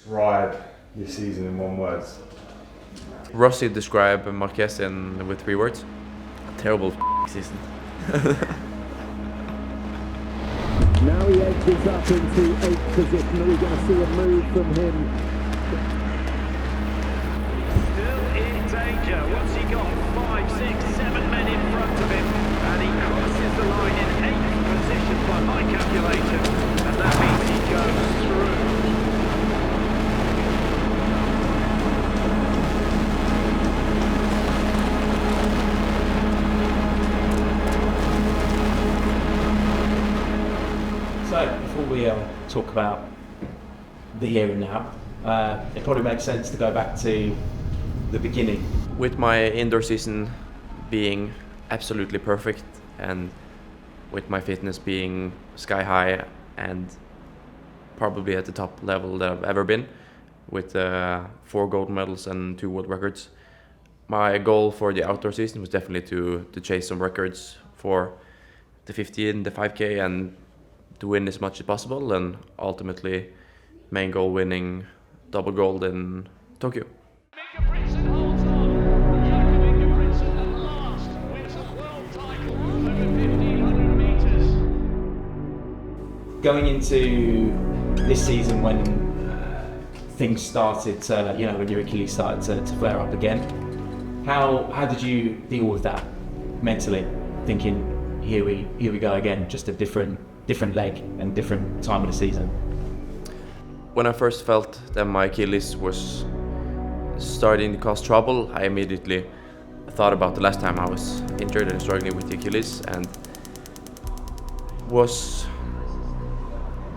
Describe this season in one word. Rossi described Marquez with 3 words. Terrible season. Now he edges up into 8th position. Are we going to see a move from him? Still in danger. What's he got? 5, 6, 7 men in front of him. And he crosses the line in 8th position by my calculation. And that means he goes through. So, before we talk about the here and now, it probably makes sense to go back to the beginning. With my indoor season being absolutely perfect and with my fitness being sky high and probably at the top level that I've ever been, with 4 gold medals and 2 world records, my goal for the outdoor season was definitely to chase some records for the 50 and the 5K and to win as much as possible, and ultimately main goal winning double gold in Tokyo. Ingebrigtsen holds on. Jakob Ingebrigtsen at last wins a world title over 1500 metres. Going into this season when things started to, when your Achilles started to flare up again, how did you deal with that mentally? Thinking, here we go again, just a different leg and different time of the season. When I first felt that my Achilles was starting to cause trouble, I immediately thought about the last time I was injured and struggling with the Achilles, and was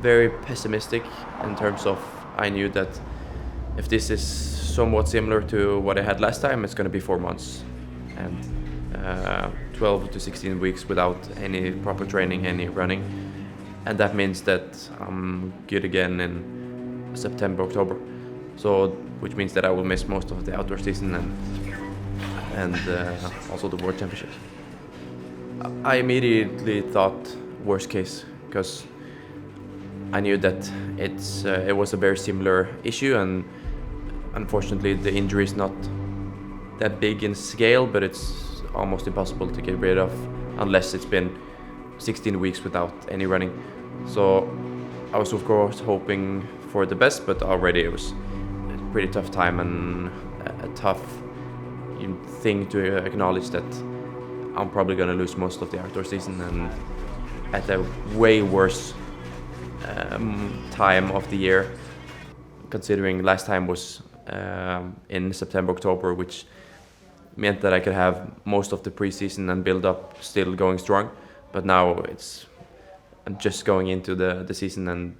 very pessimistic in terms of I knew that if this is somewhat similar to what I had last time, it's going to be 4 months and 12 to 16 weeks without any proper training, any running. And that means that I'm good again in September, October. So, which means that I will miss most of the outdoor season and also the World Championships. I immediately thought worst case, because I knew that it was a very similar issue, and unfortunately the injury is not that big in scale, but it's almost impossible to get rid of unless it's been 16 weeks without any running. So I was of course hoping for the best, but already it was a pretty tough time and a tough thing to acknowledge that I'm probably going to lose most of the outdoor season, and at a way worse time of the year, considering last time was in September, October, which meant that I could have most of the preseason and build up still going strong. But now I'm just going into the season and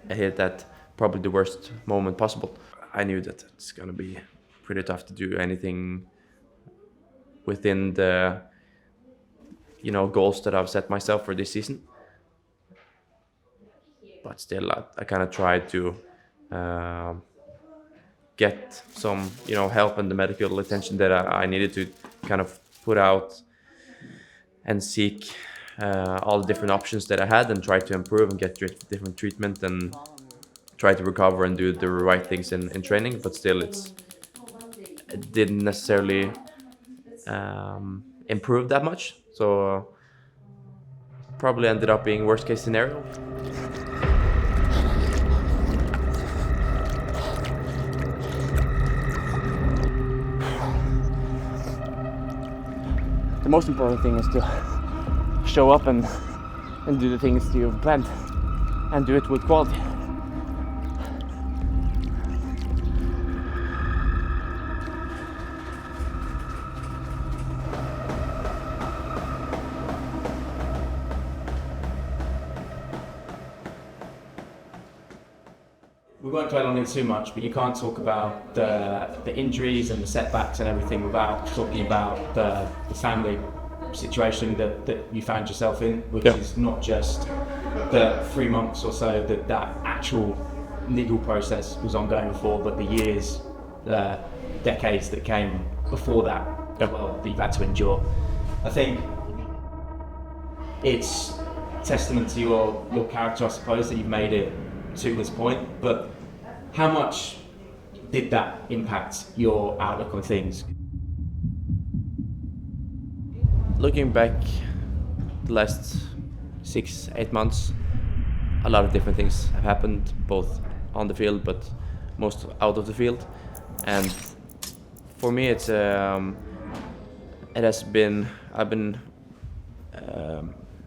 I hit that probably the worst moment possible. I knew that it's going to be pretty tough to do anything within the goals that I've set myself for this season. But still, I kind of tried to get some help and the medical attention that I needed to kind of put out and seek all the different options that I had and try to improve and get different treatment and try to recover and do the right things in training. But still, it didn't necessarily improve that much. So probably ended up being worst case scenario. The most important thing is to show up and do the things you've planned and do it with quality. We won't dwell on it too much, but you can't talk about the injuries and the setbacks and everything without talking about the family situation that you found yourself in, which is not just the 3 months or so that actual legal process was ongoing for, but the years, the decades that came before that, well, that you've had to endure. I think it's testament to your character, I suppose, that you've made it to this point, but How much did that impact your outlook on things? Looking back the last 6-8 months, a lot of different things have happened, both on the field but most out of the field. And for me, I've been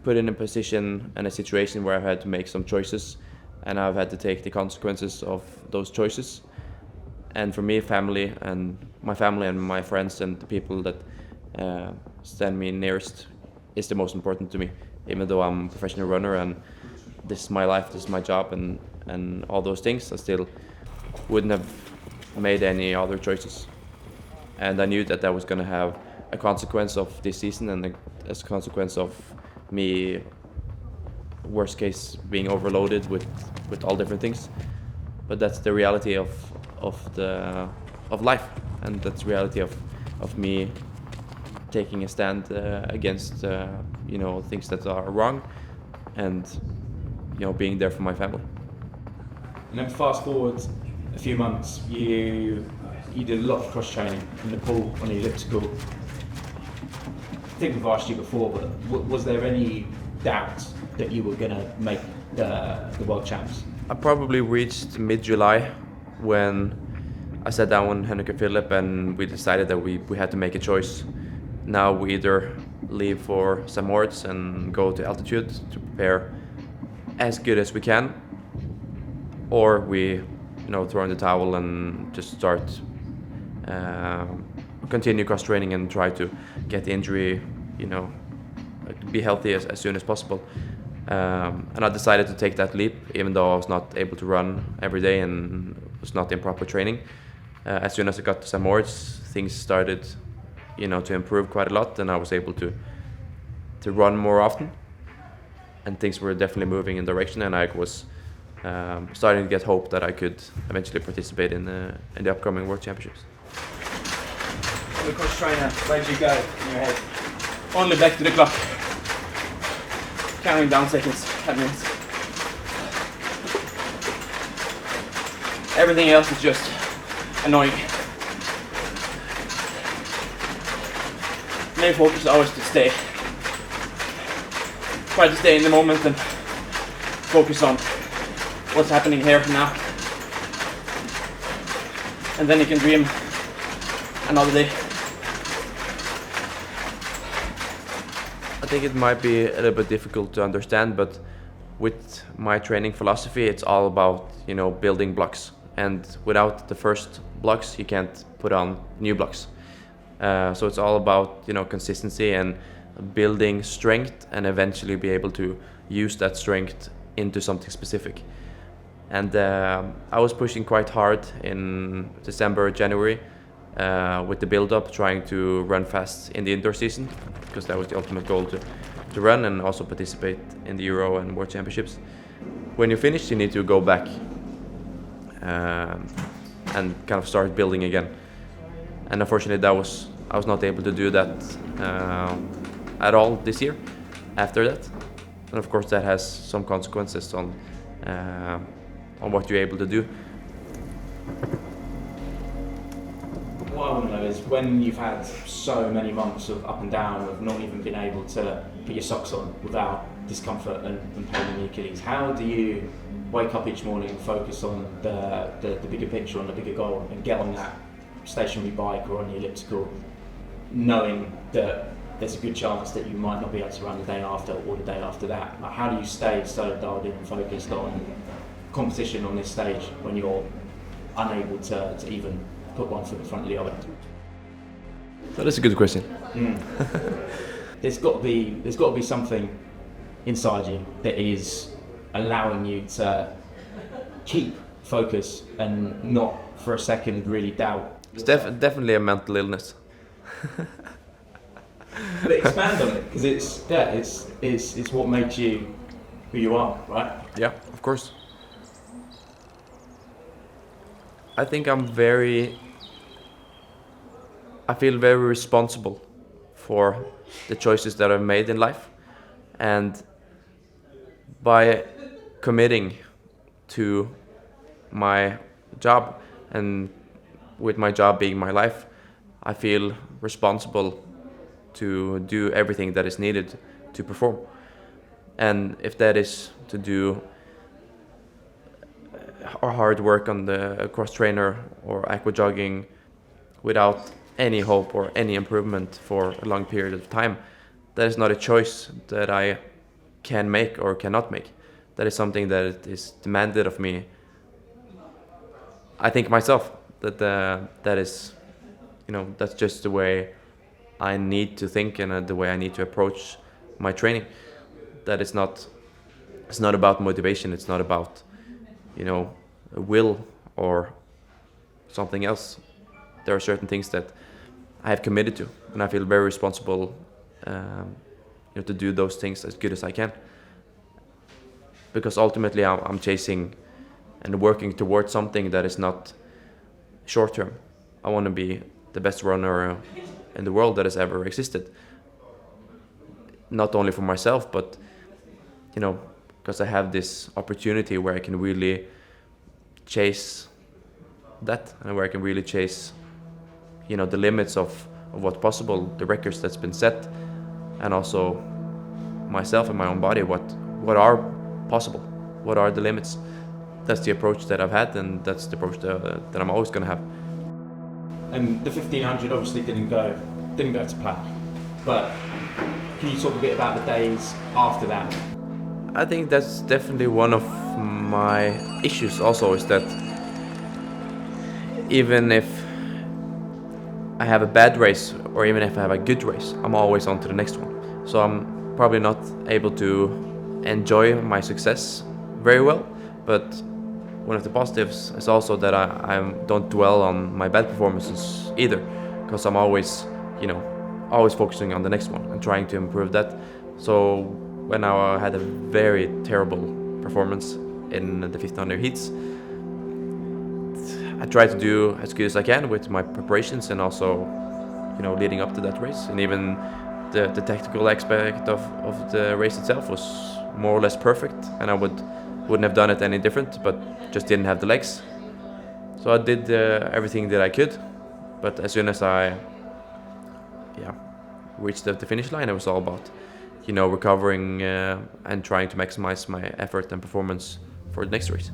put in a position and a situation where I've had to make some choices, and I've had to take the consequences of those choices. And for me, my family and my friends and the people that stand me nearest is the most important to me. Even though I'm a professional runner and this is my life, this is my job, and all those things, I still wouldn't have made any other choices. And I knew that that was going to have a consequence of this season, and as a consequence of me, worst case, being overloaded with all different things. But that's the reality of life, and that's the reality of me taking a stand against things that are wrong, and being there for my family. And then fast forward a few months, you did a lot of cross training in the pool on the elliptical. I think we've asked you before, but was there any doubt that you were going to make the World Champs? I probably reached mid-July when I sat down with Henrik and Philip, and we decided that we had to make a choice. Now we either leave for St. Moritz and go to altitude to prepare as good as we can, or we throw in the towel and just start continue cross training and try to get the injury, be healthy as soon as possible. And I decided to take that leap, even though I was not able to run every day and was not in proper training. As soon as I got to St. Moritz, things started to improve quite a lot, and I was able to run more often, and things were definitely moving in direction, and I was starting to get hope that I could eventually participate in the upcoming World Championships. The cross trainer, where did you go in your head? Only back to the clock. Counting down seconds, 10 minutes. Everything else is just annoying. Main focus is always to try to stay in the moment and focus on what's happening here now. And then you can dream another day. I think it might be a little bit difficult to understand, but with my training philosophy, it's all about building blocks, and without the first blocks, you can't put on new blocks. So it's all about consistency and building strength, and eventually be able to use that strength into something specific. And I was pushing quite hard in December, January, with the build-up, trying to run fast in the indoor season, because that was the ultimate goal, to run and also participate in the Euro and World Championships. When you're finished, you need to go back and kind of start building again. And unfortunately, I was not able to do that at all this year after that. And of course, that has some consequences on what you're able to do. What I want to know is, when you've had so many months of up and down, of not even being able to put your socks on without discomfort and pain in your Achilles, how do you wake up each morning and focus on the bigger picture, on the bigger goal, and get on that stationary bike or on the elliptical, knowing that there's a good chance that you might not be able to run the day after or the day after that? Like, how do you stay so dialed in and focused on competition on this stage when you're unable to even put one foot in front of the other? That is a good question. There's got to be something inside you that is allowing you to keep focus and not for a second really doubt. It's definitely a mental illness. But expand on it, because it's what makes you who you are, right? Yeah, of course. I think I feel very responsible for the choices that I've made in life, and by committing to my job, and with my job being my life, I feel responsible to do everything that is needed to perform. And if that is to do or hard work on the cross trainer or aqua jogging without any hope or any improvement for a long period of time, that is not a choice that I can make or cannot make. That is something that is demanded of me. I think myself that that is, that's just the way I need to think and the way I need to approach my training. That it's not about motivation. It's not about, will or something else. There are certain things that I have committed to, and I feel very responsible, to do those things as good as I can. Because ultimately, I'm chasing and working towards something that is not short term. I want to be the best runner in the world that has ever existed. Not only for myself, but because I have this opportunity where I can really chase that, and where I can really chase, the limits of what's possible, the records that's been set, and also myself and my own body, what are possible, what are the limits. That's the approach that I've had, and that's the approach that I'm always going to have. And the 1500 obviously didn't go to plan, but can you talk a bit about the days after that? I think that's definitely one of my issues also, is that even if I have a bad race or even if I have a good race, I'm always on to the next one. So I'm probably not able to enjoy my success very well, but one of the positives is also that I don't dwell on my bad performances either, because I'm always, always focusing on the next one and trying to improve that. So when I had a very terrible performance in the 1500 heats, I try to do as good as I can with my preparations and also, leading up to that race. And even the technical aspect of the race itself was more or less perfect, and I wouldn't have done it any different, but just didn't have the legs. So I did everything that I could, but as soon as I reached the finish line, it was all about recovering and trying to maximize my effort and performance for the next race.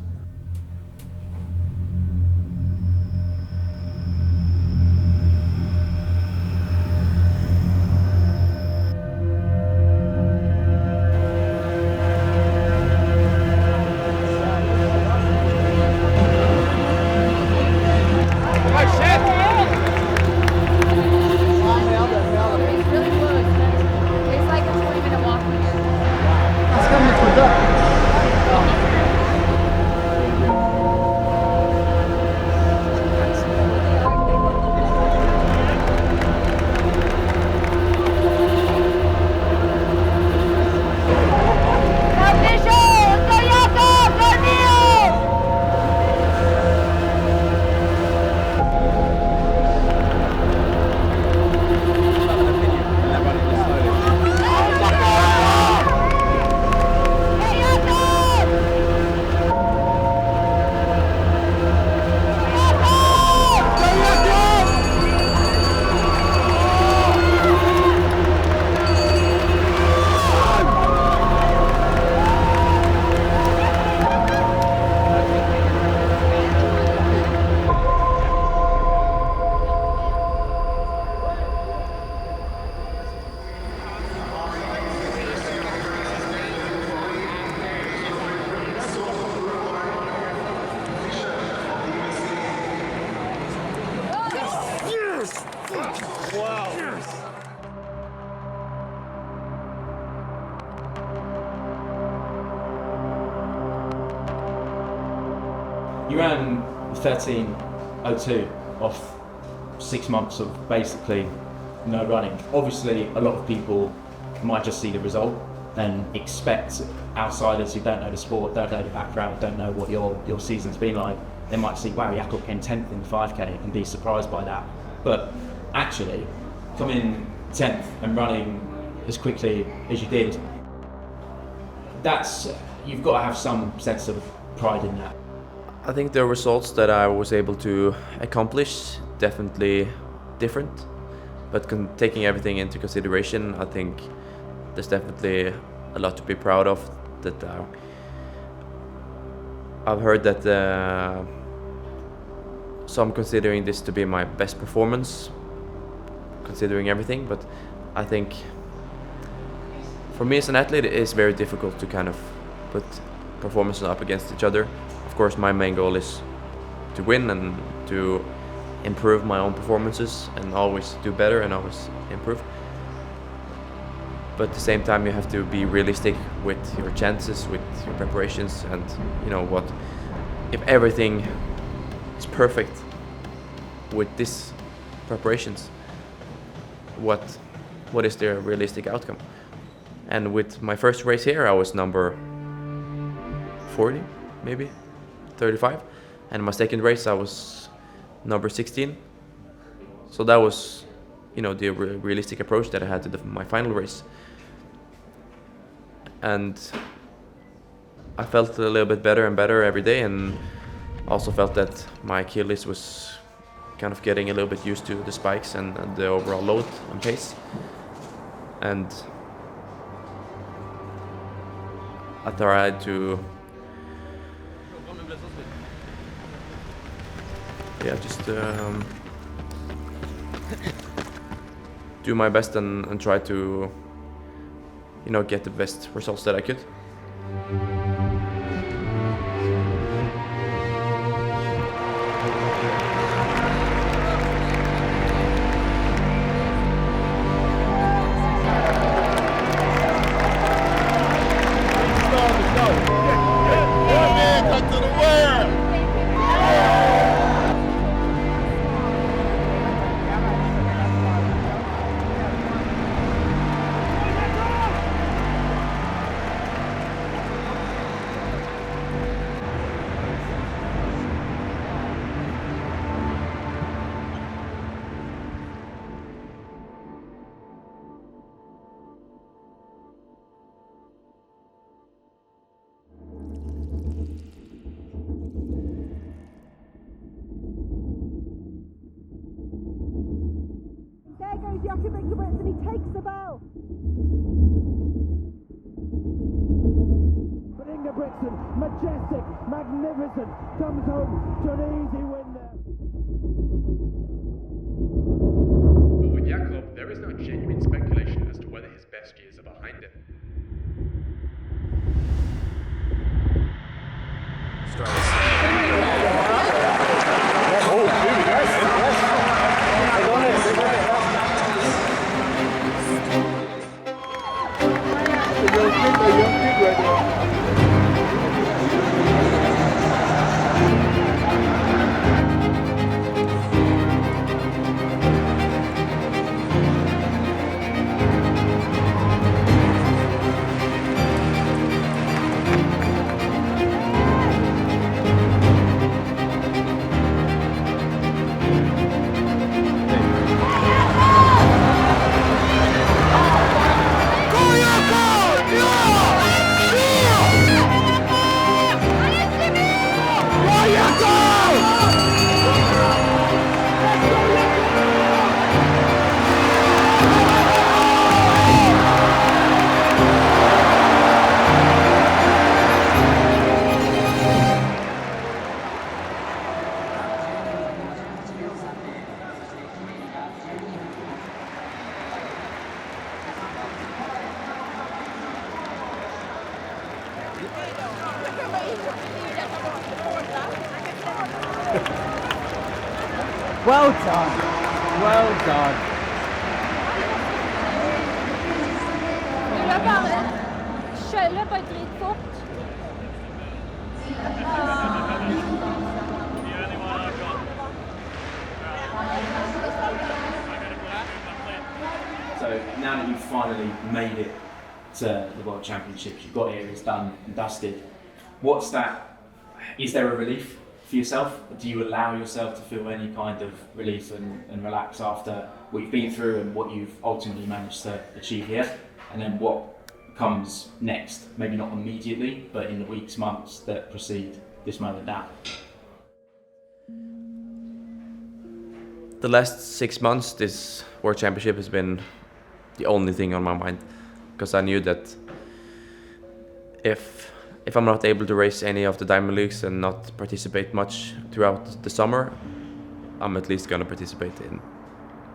You ran 13:02 off 6 months of basically no running. Obviously, a lot of people might just see the result and expect outsiders who don't know the sport, don't know the background, don't know what your season's been like. They might see, wow, Jakob came 10th in the 5K and be surprised by that. But actually, coming 10th and running as quickly as you did, you've got to have some sense of pride in that. I think the results that I was able to accomplish definitely different, but taking everything into consideration, I think there's definitely a lot to be proud of. That I've heard that some considering this to be my best performance, considering everything, but I think for me as an athlete it is very difficult to kind of put performances up against each other. Of course, my main goal is to win and to improve my own performances and always do better and always improve. But at the same time, you have to be realistic with your chances, with your preparations, and you know what, if everything is perfect with these preparations, what is the realistic outcome? And with my first race here, I was number 40, maybe 35, and my second race I was number 16. So that was, you know, the realistic approach that I had to my final race. And I felt a little bit better and better every day, and also felt that my Achilles was kind of getting a little bit used to the spikes and the overall load and pace. And I tried to just do my best and try to, you know, get the best results that I could. There goes Jakob Ingebrigtsen, he takes the bell. But Ingebrigtsen, majestic, magnificent, comes home to an easy win there. But with Jakob, there is now genuine speculation as to whether his best years are behind him. Well done. Well done. Du løper bare dritfort. So now that you've finally made it to the World Championships, you've got here, it's done and dusted. What's that? Is there a relief for yourself? Do you allow yourself to feel any kind of relief and relax after what you've been through and what you've ultimately managed to achieve here? And then what comes next? Maybe not immediately, but in the weeks, months that precede this moment now. the last 6 months, this World Championship has been the only thing on my mind, because I knew that if I'm not able to race any of the Diamond Leagues and not participate much throughout the summer, I'm at least going to participate in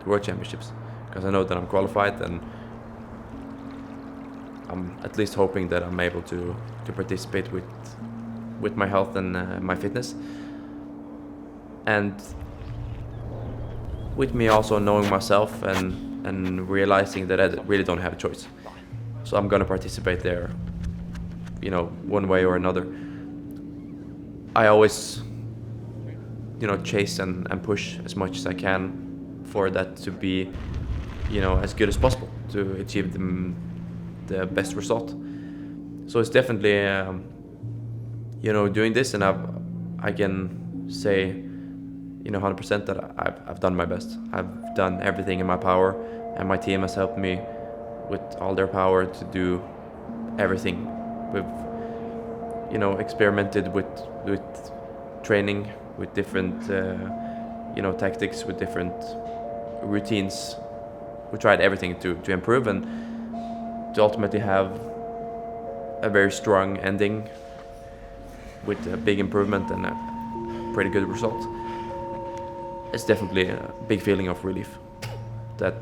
the World Championships, because I know that I'm qualified, and I'm at least hoping that I'm able to participate with my health and my fitness. And with me also knowing myself and realizing that I really don't have a choice. So I'm going to participate there, you know, one way or another. I always, you know, chase and push as much as I can for that to be, you know, as good as possible to achieve the best result. So it's definitely, you know, doing this, and I can say, you know, 100% that I've done my best. I've done everything in my power, and my team has helped me with all their power to do everything. We've, you know, experimented with training, with different, you know, tactics, with different routines. We tried everything to improve and to ultimately have a very strong ending with a big improvement and a pretty good result. It's definitely a big feeling of relief that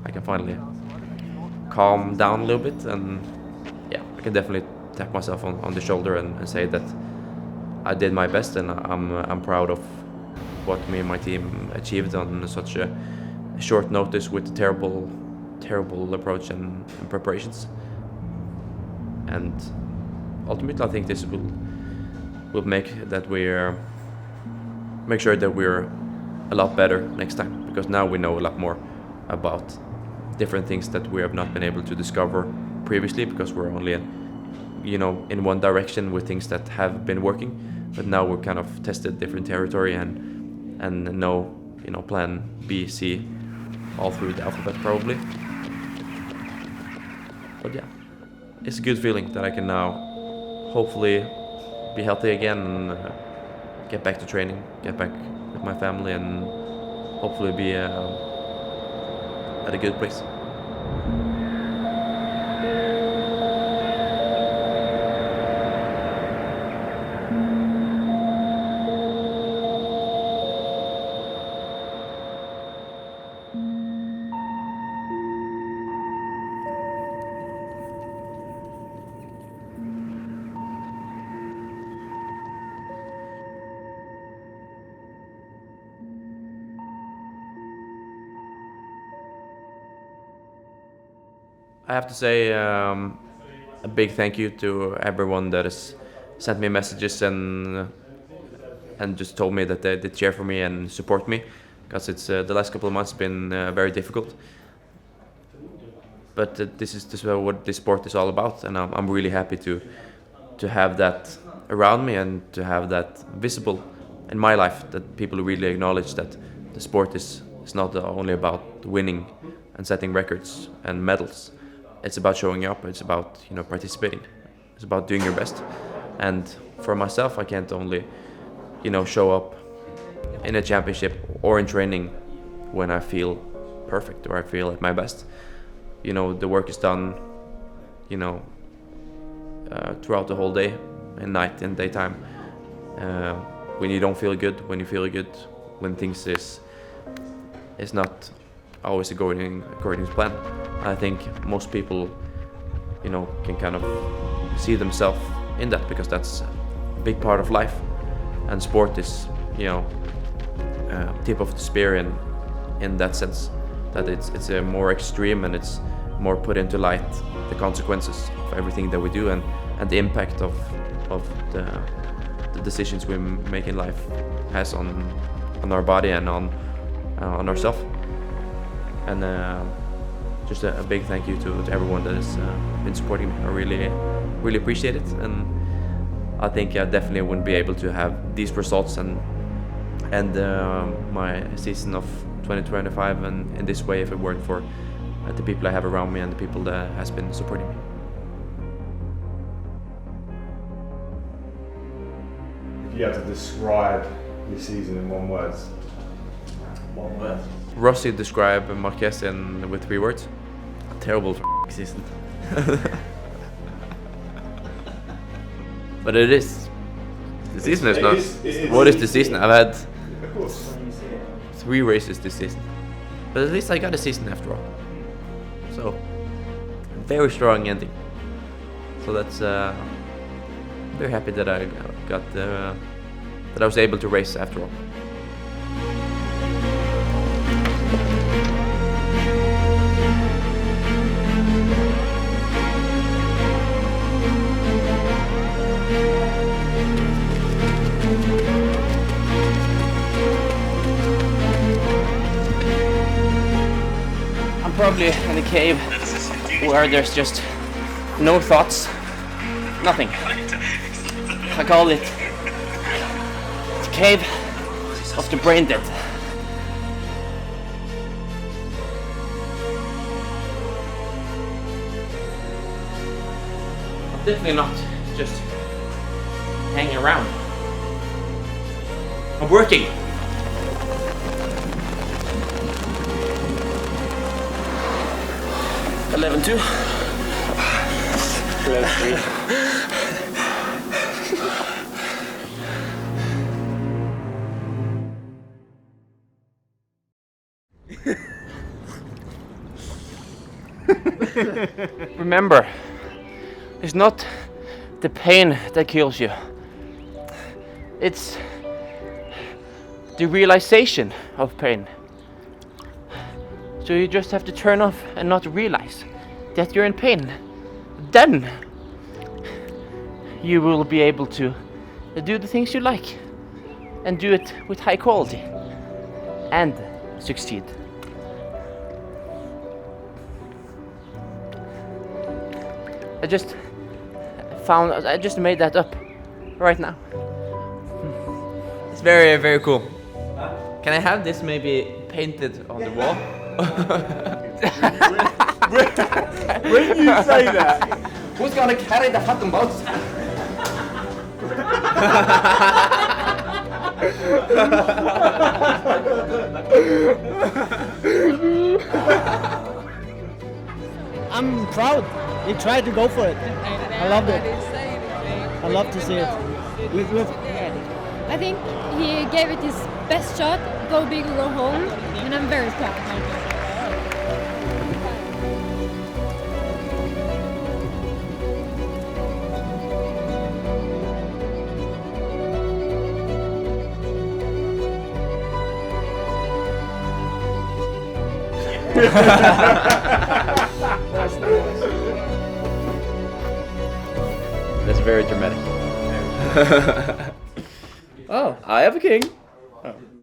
I can finally calm down a little bit, and yeah, I can definitely tap myself on the shoulder and say that I did my best, and I'm proud of what me and my team achieved on such a short notice with a terrible approach and preparations. And ultimately, I think this will make sure that we're a lot better next time, because now we know a lot more about different things that we have not been able to discover previously, because we're only in one direction with things that have been working. But now we're kind of tested different territory and know, you know, plan B, C, all through the alphabet probably. But yeah, it's a good feeling that I can now hopefully be healthy again and get back to training, get back with my family, and hopefully be at a good place. I have to say a big thank you to everyone that has sent me messages and just told me that they cheer for me and support me, because it's the last couple of months been very difficult. But this is what this sport is all about, and I'm really happy to have that around me and to have that visible in my life, that people really acknowledge that the sport is not only about winning and setting records and medals. It's about showing up. It's about, you know, participating. It's about doing your best. And for myself, I can't only, you know, show up in a championship or in training when I feel perfect or I feel at my best. You know, the work is done, you know, throughout the whole day, and night and daytime. When you don't feel good, when you feel good, when things is not always according to plan. I think most people, you know, can kind of see themselves in that, because that's a big part of life, and sport is, you know, tip of the spear in that sense, that it's a more extreme and it's more put into light the consequences of everything that we do and the impact of the decisions we make in life has on our body and on ourselves. And just a big thank you to everyone that has been supporting me. I really appreciate it, and I think I definitely wouldn't be able to have these results and my season of 2025 and in this way if it weren't for the people I have around me and the people that has been supporting me. If you had to describe your season in one word, One word. Rossi described Marquez with 3 words. Terrible season. But it is. The season is not. What is the season? I've had 3 races this season. But at least I got a season after all. So, very strong ending. So that's very happy that I got that I was able to race after all. I'm probably in a cave where there's just no thoughts, nothing. I call it the cave of the brain dead. I'm definitely not just hanging around. I'm working. Eleven two. 11-3. Remember, it's not the pain that kills you. It's the realization of pain. So you just have to turn off and not realize that you're in pain. Then you will be able to do the things you like and do it with high quality and succeed. I just made that up right now. It's very, very cool. Can I have this maybe painted on the wall? When you say that, Who's gonna carry the fucking boats? I'm proud. He tried to go for it. I loved it. I love to see it. I think he gave it his best shot, go big or go home, and I'm very proud. That's very dramatic. Oh, I have a king.